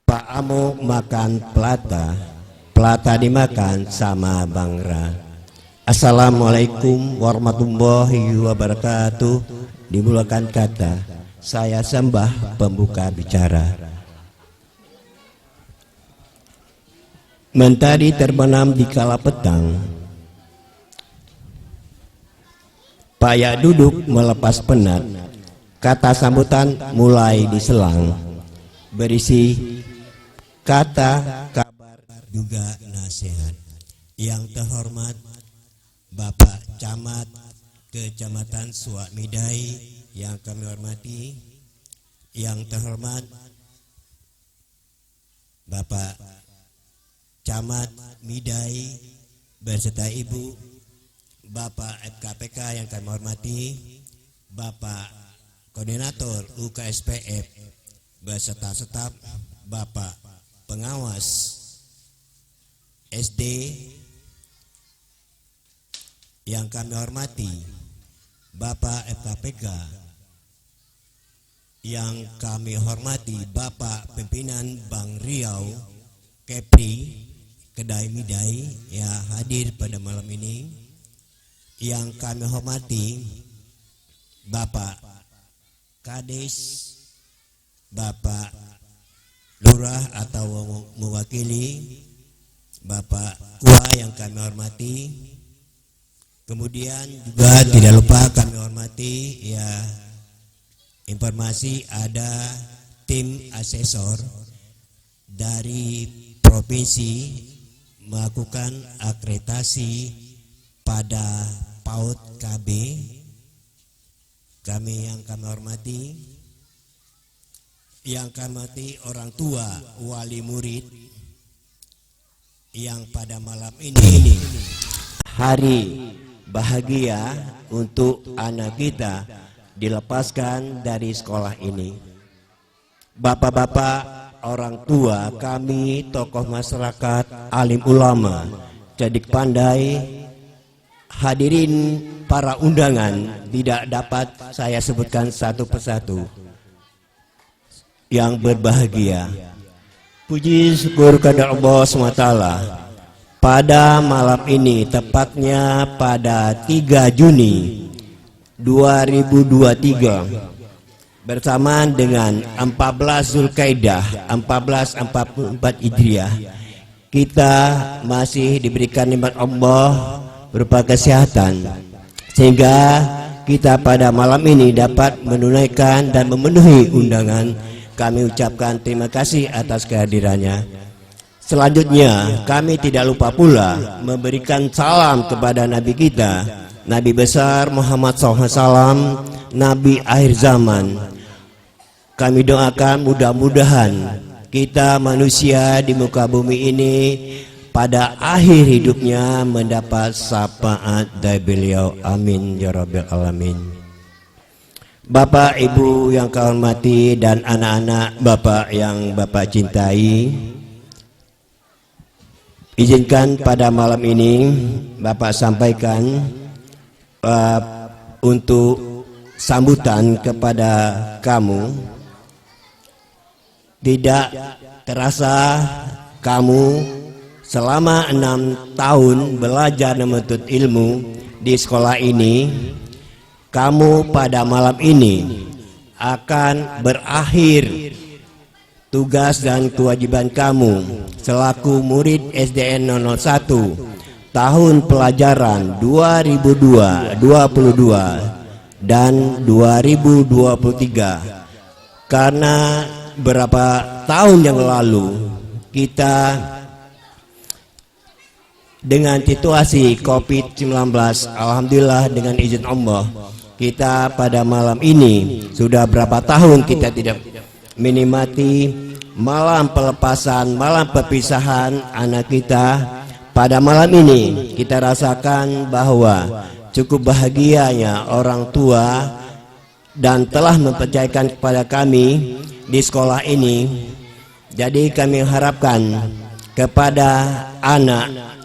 Pak Amo makan pelata, pelata dimakan sama Bang Ra. Assalamualaikum warahmatullahi wabarakatuh. Dimulakan kata, saya sembah pembuka bicara. Mentari terbenam di kala petang, payah duduk melepas penat. Kata sambutan mulai diselang, berisi kata, kabar, juga nasihat. Yang terhormat Bapak Camat Kecamatan Suamidai yang kami hormati, yang terhormat Bapak Camat Midai beserta Ibu, Bapak FKPK yang kami hormati, Bapak Koordinator UKSPF beserta staf, Bapak Pengawas SD yang kami hormati, Bapak FKPK yang kami hormati, Bapak Pimpinan Bank Riau Kepri Kedai Midai ya hadir pada malam ini. Yang kami hormati Bapak Kades, Bapak Lurah atau mewakili, Bapak Kua yang kami hormati. Kemudian juga tidak lupa kami hormati ya informasi ada tim asesor dari provinsi melakukan akreditasi pada PAUD KB. Kami yang kami hormati, yang kami hormati orang tua wali murid yang pada malam ini hari bahagia untuk anak kita dilepaskan dari sekolah ini. Bapak-bapak, orang tua kami, tokoh masyarakat, alim ulama, cerdik pandai, hadirin para undangan, tidak dapat saya sebutkan satu persatu yang berbahagia. Puji syukur kepada Allah SWT. Pada malam ini, tepatnya pada 3 Juni 2023, bersamaan dengan 14 Zulkaidah 1444 Hijriah, kita masih diberikan nikmat Allah berupa kesehatan, sehingga kita pada malam ini dapat menunaikan dan memenuhi undangan. Kami ucapkan terima kasih atas kehadirannya. Selanjutnya kami tidak lupa pula memberikan salam kepada Nabi kita, Nabi besar Muhammad SAW, Nabi akhir zaman. Kami doakan mudah-mudahan kita manusia di muka bumi ini pada akhir hidupnya mendapat syafaat dari beliau. Amin ya rabbal alamin. Bapak Ibu yang kami hormati dan anak-anak Bapak yang Bapak cintai, izinkan pada malam ini Bapak sampaikan untuk sambutan kepada kamu. Tidak terasa kamu selama 6 tahun belajar dan menuntut ilmu di sekolah ini, kamu pada malam ini akan berakhir tugas dan kewajiban kamu selaku murid SDN 001 tahun pelajaran 2022 dan 2023. Karena berapa tahun yang lalu kita dengan situasi COVID-19, alhamdulillah dengan izin Allah, kita pada malam ini sudah berapa tahun kita tidak menikmati malam pelepasan, malam perpisahan anak kita. Pada malam ini kita rasakan bahwa cukup bahagianya orang tua dan telah mempercayakan kepada kami di sekolah ini. Jadi kami harapkan kepada anak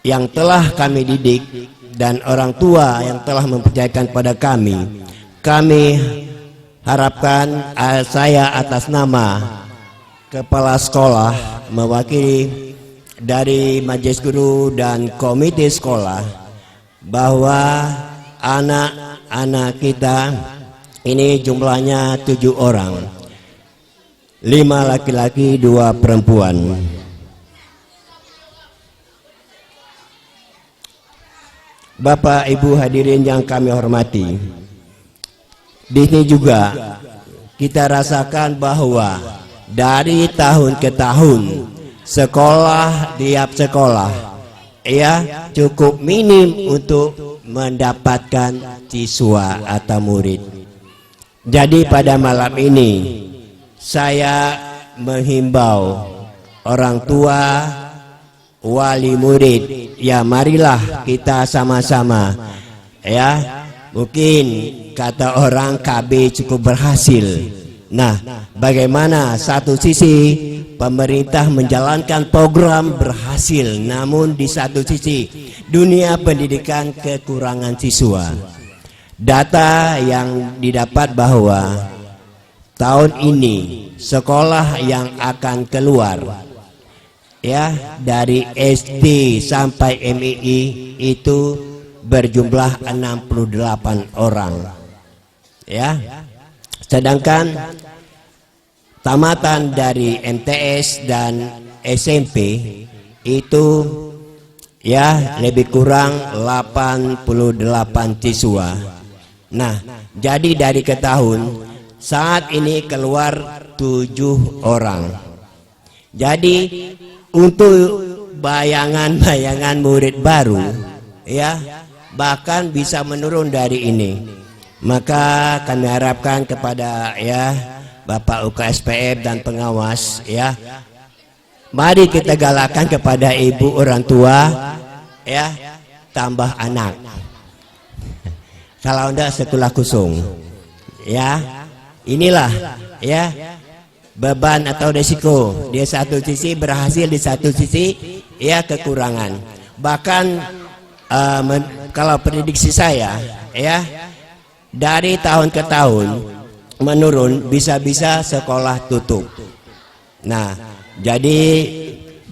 yang telah kami didik dan orang tua yang telah mempercayakan pada kami harapkan saya atas nama kepala sekolah mewakili dari majelis guru dan komite sekolah bahwa anak-anak kita ini jumlahnya 7 orang, 5 laki-laki 2 perempuan. Bapak Ibu hadirin yang kami hormati, di sini juga kita rasakan bahwa dari tahun ke tahun sekolah tiap sekolah ya cukup minim untuk mendapatkan siswa atau murid. Jadi pada malam ini saya menghimbau orang tua, wali murid, ya marilah kita sama-sama ya. Mungkin kata orang KB cukup berhasil. Nah, bagaimana satu sisi pemerintah menjalankan program berhasil, namun di satu sisi dunia pendidikan kekurangan siswa. Data yang didapat bahwa tahun ini sekolah yang akan keluar ya dari SD sampai MII itu berjumlah 68 orang ya, sedangkan tamatan dari MTS dan SMP itu ya lebih kurang 88 siswa. Nah, jadi dari ke tahun saat ini keluar 7 orang. Jadi untuk bayangan-bayangan murid baru ya bahkan bisa menurun dari ini. Maka kami harapkan kepada ya Bapak UKSPM dan pengawas ya, mari kita galakan kepada ibu orang tua ya tambah anak. Kalau enggak sekolah kosong ya. Inilah ya beban atau resiko. Dia satu sisi berhasil, di satu sisi ya kekurangan. Bahkan kalau prediksi saya ya dari tahun ke tahun menurun, bisa-bisa sekolah tutup. Nah, jadi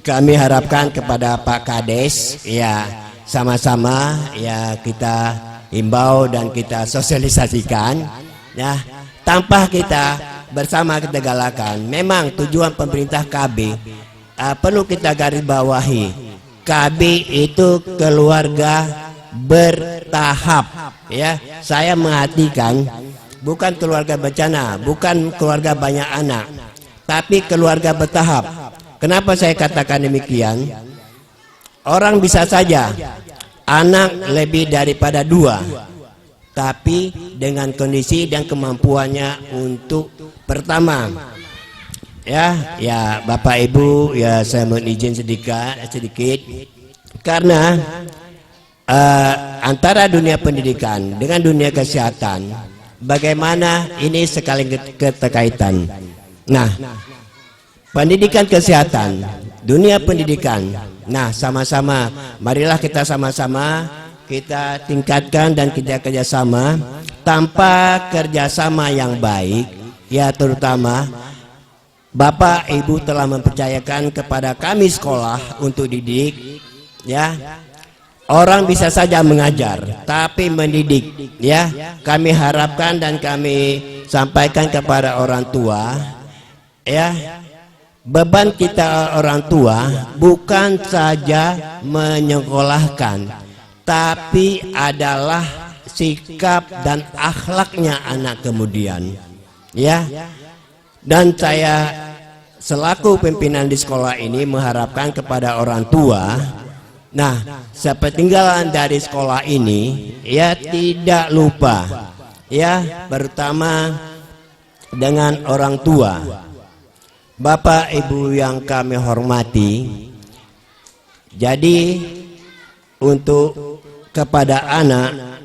kami harapkan kepada Pak Kades ya sama-sama ya kita himbau dan kita sosialisasikan ya, tanpa kita bersama kita galakan. Memang tujuan pemerintah KB perlu kita garis bawahi. KB itu keluarga bertahap ya. Saya mengartikan bukan keluarga bencana, bukan keluarga banyak anak, tapi keluarga bertahap. Kenapa saya katakan demikian? Orang bisa saja anak lebih daripada 2, tapi dengan kondisi dan kemampuannya untuk pertama ya Bapak Ibu ya, saya mohon izin sedikit karena antara dunia pendidikan dengan dunia kesehatan bagaimana ini sekali keterkaitan. Nah, pendidikan kesehatan, dunia pendidikan, nah sama-sama marilah kita sama-sama kita tingkatkan dan kita kerjasama. Tanpa kerjasama yang baik ya, terutama Bapak Ibu telah mempercayakan kepada kami sekolah untuk didik ya. Orang bisa saja mengajar tapi mendidik ya. Kami harapkan dan kami sampaikan kepada orang tua ya, beban kita orang tua bukan saja menyekolahkan, tapi adalah sikap dan akhlaknya anak kemudian ya. Dan saya selaku pimpinan di sekolah ini mengharapkan kepada orang tua, nah sepeninggalan dari sekolah ini ya tidak lupa ya, pertama dengan orang tua. Bapak Ibu yang kami hormati, jadi untuk kepada anak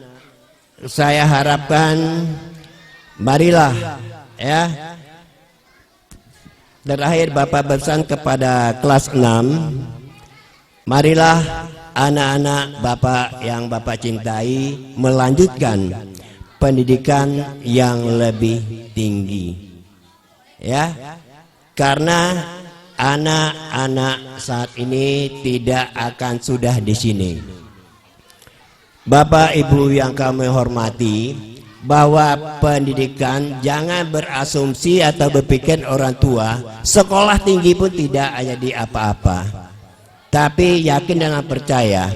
saya harapkan marilah ya. Terakhir Bapak pesan kepada kelas 6, marilah anak-anak Bapak yang Bapak cintai melanjutkan pendidikan yang lebih tinggi ya. karena anak-anak saat ini tidak akan sudah di sini. Bapak Ibu yang kami hormati, bahwa pendidikan jangan berasumsi atau berpikir orang tua sekolah tinggi pun tidak jadi apa-apa, tapi yakin dan percaya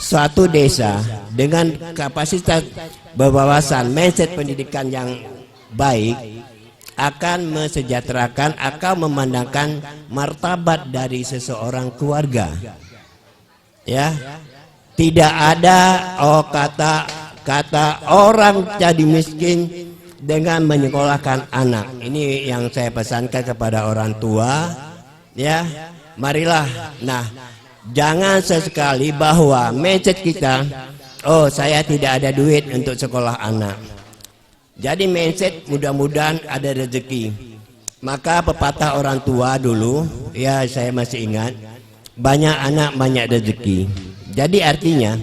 suatu desa dengan kapasitas berwawasan mindset pendidikan yang baik akan mensejahterakan, akan memandangkan martabat dari seseorang keluarga. Ya, tidak ada kata orang jadi miskin dengan menyekolahkan anak. Ini yang saya pesankan kepada orang tua. Ya, marilah. Nah, jangan sesekali bahwa mindset kita, oh saya tidak ada duit untuk sekolah anak. Jadi mindset mudah-mudahan ada rezeki. Maka pepatah orang tua dulu, ya saya masih ingat, banyak anak banyak rezeki. Jadi artinya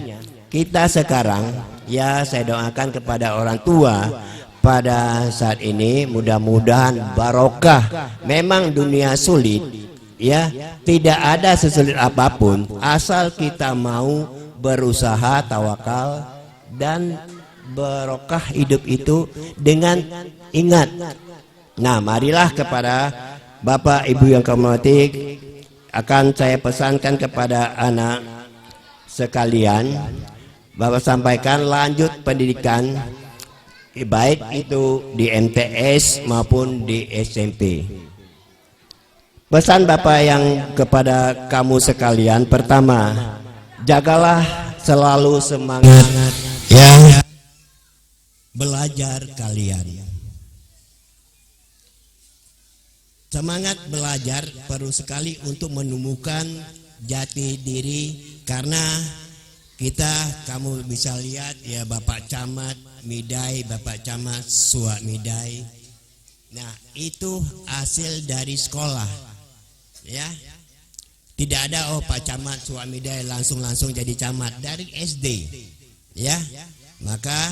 kita sekarang, ya saya doakan kepada orang tua pada saat ini mudah-mudahan barokah. Memang dunia sulit, ya tidak ada sesulit apapun asal kita mau berusaha, tawakal dan barokah hidup itu dengan ingat. Nah, marilah kepada Bapak Ibu yang kami hormati, akan saya pesankan kepada anak sekalian, Bapak sampaikan lanjut pendidikan baik itu di MTS maupun di SMP. Pesan Bapak yang kepada kamu sekalian, pertama, jagalah selalu semangat ya belajar kalian. Semangat belajar perlu sekali untuk menemukan jati diri, karena kamu bisa lihat ya Bapak Camat Midai, Bapak Camat Suak Midai. Nah, itu hasil dari sekolah. Ya. Tidak ada Pak Camat Suak Midai langsung jadi camat, dari SD. Ya. Maka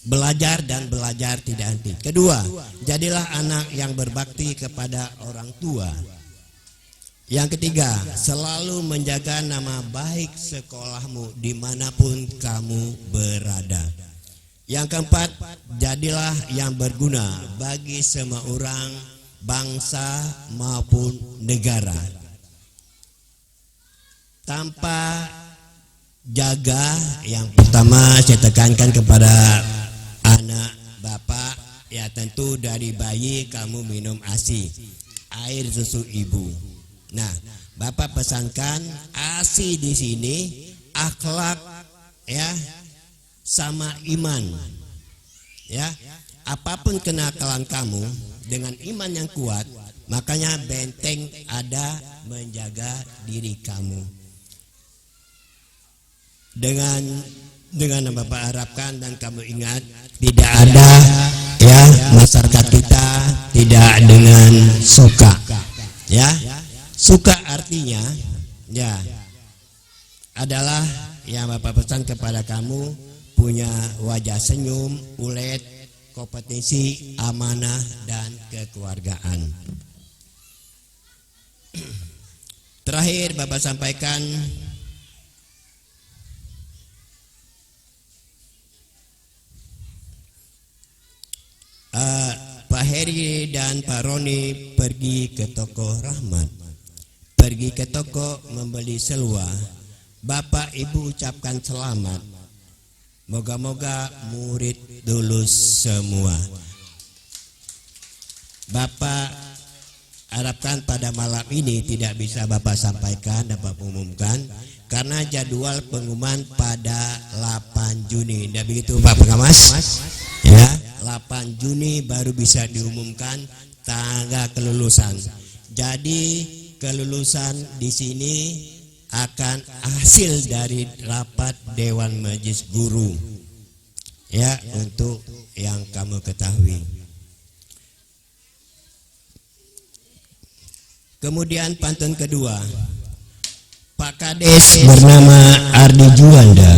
belajar dan belajar tidak henti. Kedua, jadilah anak yang berbakti kepada orang tua. Yang ketiga, selalu menjaga nama baik sekolahmu dimanapun kamu berada. Yang keempat, jadilah yang berguna bagi semua orang, bangsa maupun negara. Tanpa jaga, yang pertama saya tekankan kepada anak Bapak, ya tentu dari bayi kamu minum ASI, air susu ibu. Nah, Bapak pesankan ASI di sini akhlak ya sama iman. Ya, apapun kenakalan kamu dengan iman yang kuat, makanya benteng ada menjaga diri kamu. Dengan Bapak harapkan dan kamu ingat, tidak ada ya masyarakat kita tidak dengan suka. Ya. Suka artinya ya adalah yang Bapak pesan kepada kamu, punya wajah senyum, ulet, kompetisi, amanah dan kekeluargaan. Terakhir Bapak sampaikan Pak Heri dan Pak Roni pergi ke toko Rahmat. Pergi ke toko membeli selua. Bapak Ibu ucapkan selamat. Moga-moga murid lulus semua. Bapak harapkan pada malam ini tidak bisa Bapak sampaikan, dapat umumkan, karena jadwal pengumuman pada 8 Juni. Tidak begitu Pak Pengawas? Ya, 8 Juni baru bisa diumumkan tanggal kelulusan. Jadi kelulusan di sini akan hasil dari rapat Dewan Majelis Guru. Ya, untuk yang kamu ketahui. Kemudian pantun kedua, Pak Kades bernama Ardi Juanda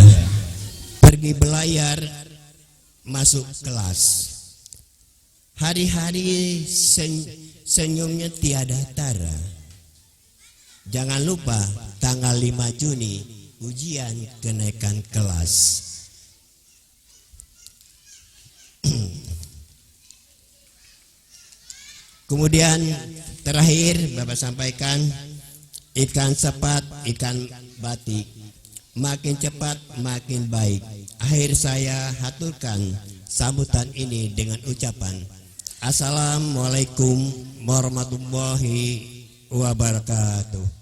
pergi belayar masuk kelas. Hari-hari senyumnya tiada tara. Jangan lupa tanggal 5 Juni ujian kenaikan kelas. Kemudian terakhir Bapak sampaikan, ikan sepat, ikan batik, makin cepat makin baik. Akhir saya haturkan sambutan ini dengan ucapan Assalamualaikum warahmatullahi wabarakatuh.